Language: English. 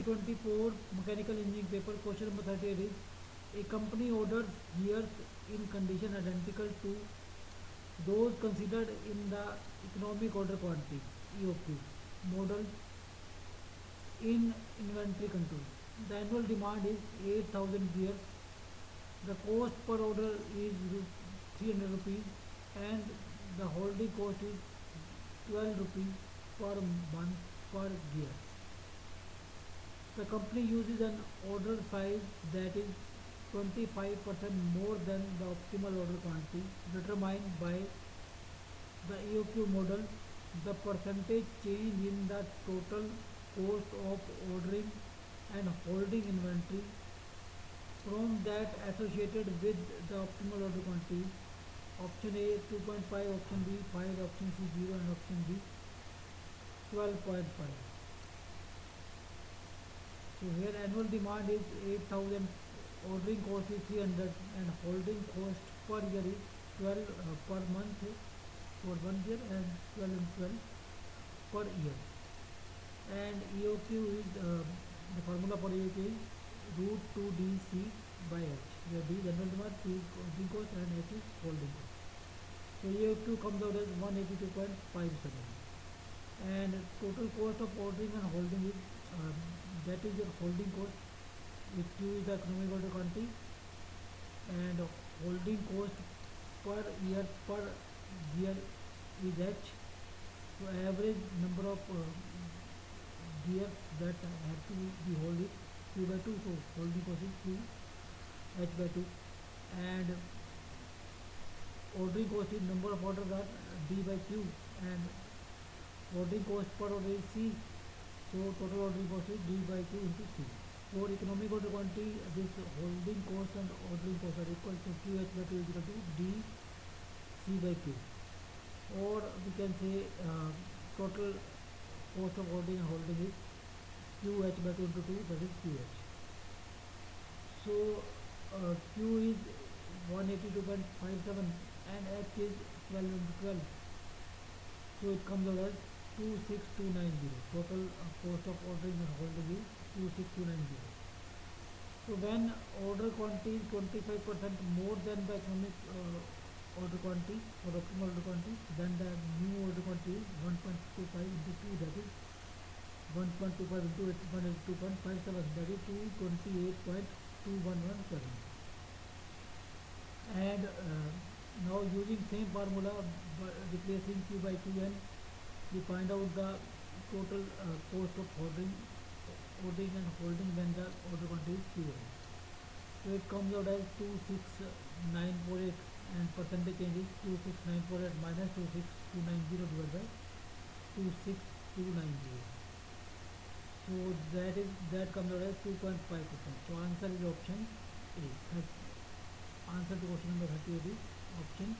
2024 mechanical engineering paper question number 38 is a company orders gears in condition identical to those considered in the economic order quantity EOQ model in inventory control. The annual demand is 8,000 gears. The cost per order is 300 rupees and the holding cost is 12 rupees per month per gear. The company uses an order size that is 25% more than the optimal order quantity determined by the EOQ model. The percentage change in the total cost of ordering and holding inventory from that associated with the optimal order quantity. Option A 2.5, option B 5, option C 0 and option D 12.5. So here annual demand is 8,000, ordering cost is 300 and holding cost per year is 12 per month for 1 year and 12 and 12 per year. And EOQ is the formula for EOQ is root 2DC by H, where D is annual demand, P is ordering cost and H is holding cost. So EOQ comes out as 182.57 and total cost of ordering and holding is that is your holding cost, if Q is the economic order quantity and holding cost per year per year is H. So average number of gears that have to be held is Q by 2, so holding cost is Q H by 2 and ordering cost is number of orders are D by Q and ordering cost per order is C, so total ordering cost is D by Q into C. For economic order quantity, this holding cost and ordering cost are equal, so QH by 2 is equal to D C by Q, or we can say total cost of ordering and holding is QH by 2 into 2, that is QH. So Q is 182.57 and H is 12 into 12, so it comes out as 26290. Total cost of ordering and holding is 26290. So when order quantity is 25% more than the economic order quantity or optimal order quantity, then the new order quantity is 1.25 into 2, that is 1.25 into 2.57, that is 228.2117. And now using same formula replacing Q by Qn, we find out the total cost of ordering and holding when the order quantity is Qn. So it comes out as 26948 and percentage change is 26948 minus 26290 divided by 26290. So that comes out as 2.5%. So answer is option A. Answer to question number 38 is option